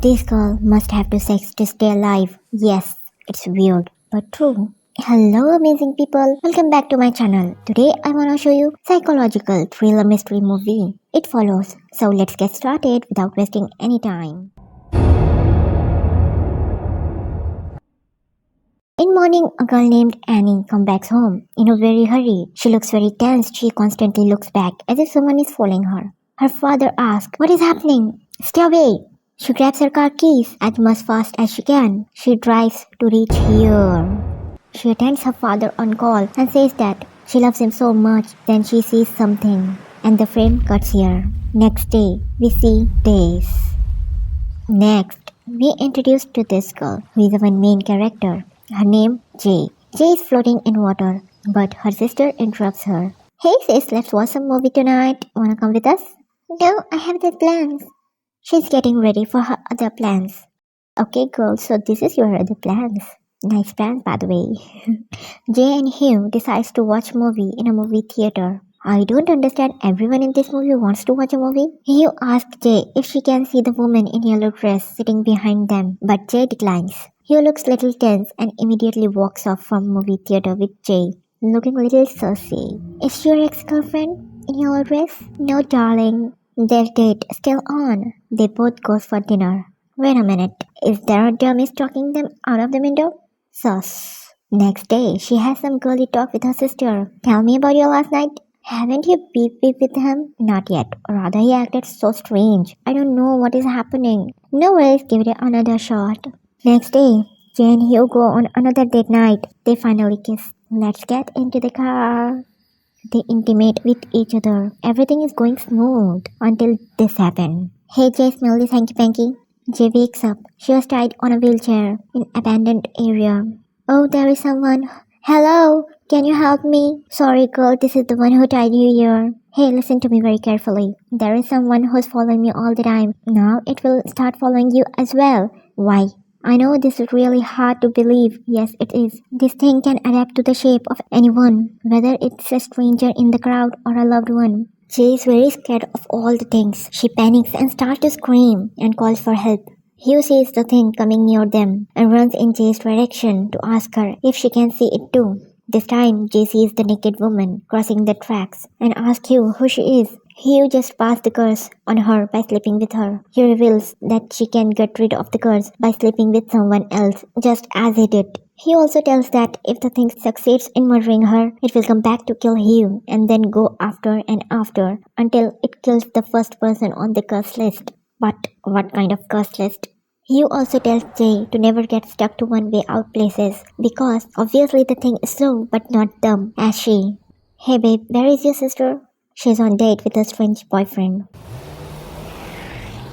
This girl must have to sex to stay alive. Yes, it's weird, but true. Hello amazing people, welcome back to my channel. Today I wanna show you psychological thriller mystery movie. It follows. So let's get started without wasting any time. In morning, a girl named Annie comes back home in a very hurry. She looks very tense. She constantly looks back as if someone is following her. Her father asks, "What is happening? Stay away." She grabs her car keys as much fast as she can. She drives to reach here. She attends her father on call and says that she loves him so much. Then she sees something and the frame cuts here. Next day, we see Days. Next, we introduced to this girl who is our main character. Her name Jay. Jay is floating in water, but her sister interrupts her. "Hey sis, let's watch some movie tonight. Wanna come with us?" "No, I have the plans." She's getting ready for her other plans. "Okay girl, so this is your other plans." Nice plans by the way. Jay and Hugh decides to watch movie in a movie theater. I don't understand, everyone in this movie wants to watch a movie. Hugh asks Jay if she can see the woman in yellow dress sitting behind them, but Jay declines. Hugh looks little tense and immediately walks off from movie theater with Jay, looking a little saucy. "Is she your ex-girlfriend in yellow dress?" "No darling, their date still on." They both go for dinner. Wait a minute, is there a dummy stalking them out of the window? Sus. Next day, she has some girly talk with her sister. "Tell me about your last night." "Haven't you beep with him?" "Not yet. Rather, he acted so strange. I don't know what is happening." "No worries, give it another shot." Next day, Jay and Hugh go on another date night. They finally kiss. "Let's get into the car." They intimate with each other. Everything is going smooth until this happened. "Hey Jay, smell this hanky-panky." Jay wakes up. She was tied on a wheelchair in abandoned area. "Oh, there is someone. Hello, can you help me?" "Sorry girl, this is the one who tied you here." "Hey, listen to me very carefully. There is someone who's following me all the time. Now it will start following you as well." "Why?" "I know this is really hard to believe." "Yes, it is. This thing can adapt to the shape of anyone, whether it's a stranger in the crowd or a loved one." Jay is very scared of all the things. She panics and starts to scream and calls for help. Hugh sees the thing coming near them and runs in Jay's direction to ask her if she can see it too. This time, Jay sees the naked woman crossing the tracks and asks Hugh who she is. Hugh just passed the curse on her by sleeping with her. He reveals that she can get rid of the curse by sleeping with someone else, just as he did. He also tells that if the thing succeeds in murdering her, it will come back to kill Hugh and then go after and after until it kills the first person on the curse list. But what kind of curse list? Hugh also tells Jay to never get stuck to one-way out places because obviously the thing is slow but not dumb as she. "Hey babe, where is your sister?" "She's on date with a strange boyfriend."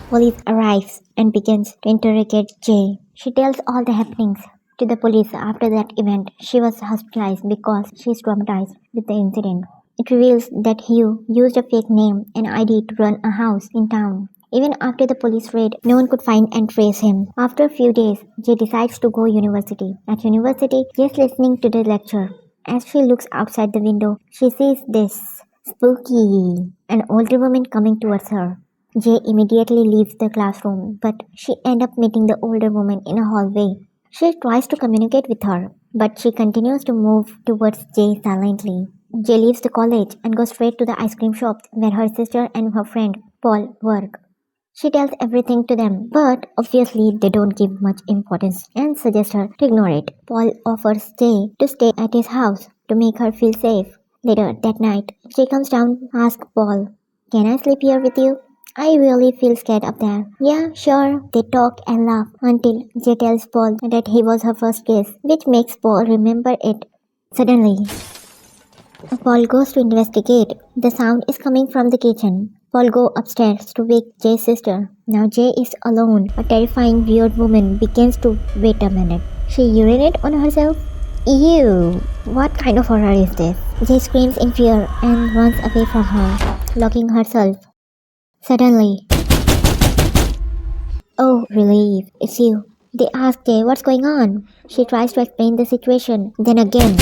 Police arrives and begins to interrogate Jay. She tells all the happenings to the police. After that event, she was hospitalized because she is traumatized with the incident. It reveals that Hugh used a fake name and ID to run a house in town. Even after the police raid, no one could find and trace him. After a few days, Jay decides to go university. At university, Jay is listening to the lecture. As she looks outside the window, she sees this. Spooky. An older woman coming towards her. Jay immediately leaves the classroom, but she ends up meeting the older woman in a hallway. She tries to communicate with her, but she continues to move towards Jay silently. Jay leaves the college and goes straight to the ice cream shop where her sister and her friend Paul work. She tells everything to them, but obviously they don't give much importance and suggest her to ignore it. Paul offers Jay to stay at his house to make her feel safe. Later that night, Jay comes down and asks Paul, "Can I sleep here with you? I really feel scared up there." "Yeah, sure." They talk and laugh until Jay tells Paul that he was her first kiss, which makes Paul remember it. Suddenly, Paul goes to investigate. The sound is coming from the kitchen. Paul goes upstairs to wake Jay's sister. Now Jay is alone. A terrifying weird woman begins to wait a minute. She urinates on herself? Ew! What kind of horror is this? Jay screams in fear and runs away from her, locking herself. Suddenly, "Oh, relief, it's you." They ask Jay what's going on. She tries to explain the situation. Then again,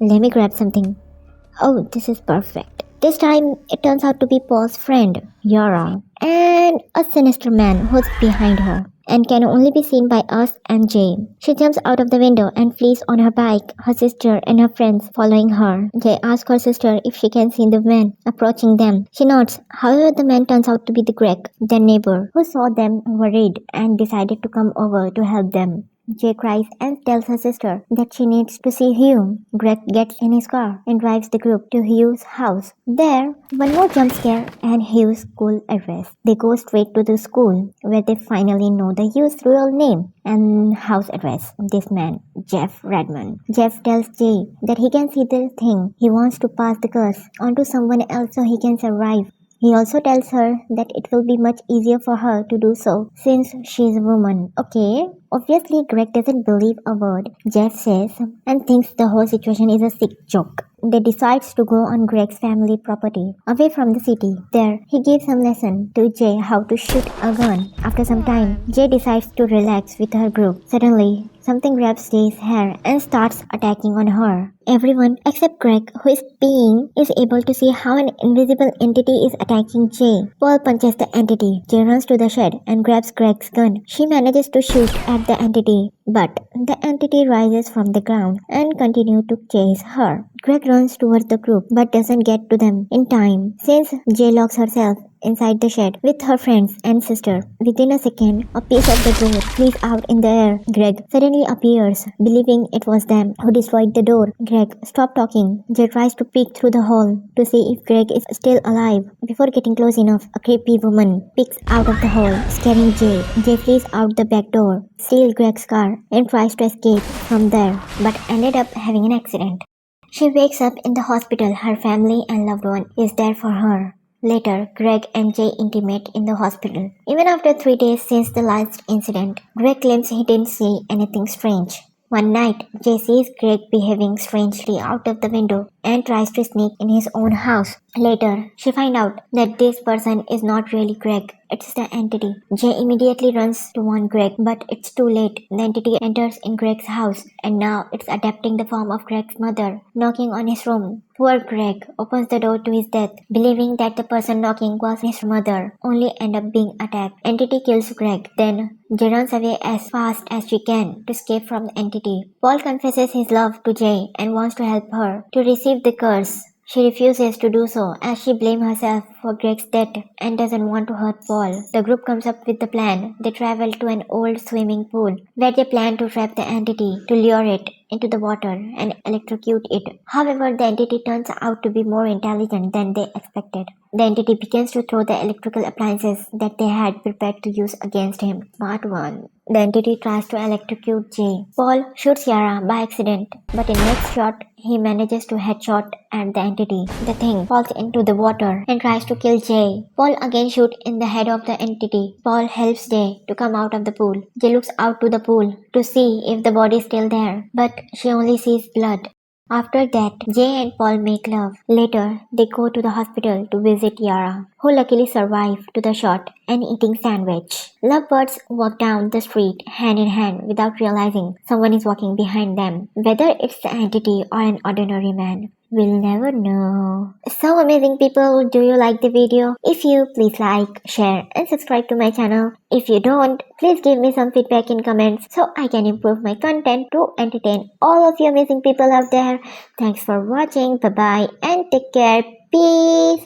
"Let me grab something." "Oh, this is perfect." This time, it turns out to be Paul's friend, Yara. And and a sinister man who's behind her and can only be seen by us and Jay. She jumps out of the window and flees on her bike, her sister and her friends following her. Jay asks her sister if she can see the man approaching them. She nods. However, the man turns out to be the Greg, their neighbor, who saw them worried and decided to come over to help them. Jay cries and tells her sister that she needs to see Hugh. Greg gets in his car and drives the group to Hugh's house. There, one more jump scare and Hugh's school address. They go straight to the school where they finally know the Hugh's real name and house address. This man, Jeff Redmond. Jeff tells Jay that he can see the thing. He wants to pass the curse on to someone else so he can survive. He also tells her that it will be much easier for her to do so since she is a woman. Okay, obviously Greg doesn't believe a word Jeff says and thinks the whole situation is a sick joke. They decides to go on Greg's family property, away from the city. There, he gives some lesson to Jay how to shoot a gun. After some time, Jay decides to relax with her group. Suddenly, something grabs Jay's hair and starts attacking on her. Everyone except Greg, who is peeing, is able to see how an invisible entity is attacking Jay. Paul punches the entity. Jay runs to the shed and grabs Greg's gun. She manages to shoot at the entity, but the entity rises from the ground and continues to chase her. Greg runs towards the group but doesn't get to them in time since Jay locks herself inside the shed with her friends and sister. Within a second, a piece of the door flies out in the air. Greg suddenly appears, believing it was them who destroyed the door. Greg, stop talking. Jay tries to peek through the hole to see if Greg is still alive. Before getting close enough, a creepy woman peeks out of the hole, scaring Jay. Jay flees out the back door, steals Greg's car, and tries to escape from there, but ended up having an accident. She wakes up in the hospital. Her family and loved one is there for her. Later, Greg and Jay intimate in the hospital. Even after 3 days since the last incident, Greg claims he didn't see anything strange. One night, Jay sees Greg behaving strangely out of the window and tries to sneak in his own house. Later, she finds out that this person is not really Greg, it's the entity. Jay immediately runs to warn Greg, but it's too late. The entity enters in Greg's house, and now it's adapting the form of Greg's mother, knocking on his room. Poor Greg opens the door to his death, believing that the person knocking was his mother, only end up being attacked. Entity kills Greg. Then, Jay runs away as fast as she can to escape from the entity. Paul confesses his love to Jay and wants to help her to receive the curse. She refuses to do so as she blames herself for Greg's death and doesn't want to hurt Paul. The group comes up with the plan. They travel to an old swimming pool where they plan to trap the entity to lure it into the water and electrocute it. However, the entity turns out to be more intelligent than they expected. The entity begins to throw the electrical appliances that they had prepared to use against him. Smart one. The entity tries to electrocute Jay. Paul shoots Yara by accident, but in next shot, he manages to headshot at the entity. The thing falls into the water and tries to kill Jay. Paul again shoots in the head of the entity. Paul helps Jay to come out of the pool. Jay looks out to the pool to see if the body is still there, but she only sees blood. After that, Jay and Paul make love. Later, they go to the hospital to visit Yara, who luckily survived to the shot and eating sandwich. Lovebirds walk down the street hand in hand without realizing someone is walking behind them. Whether it's the entity or an ordinary man, we'll never know. So amazing people, do you like the video? If you, please like, share and subscribe to my channel. If you don't, please give me some feedback in comments so I can improve my content to entertain all of you amazing people out there. Thanks for watching. Bye bye and take care. Peace.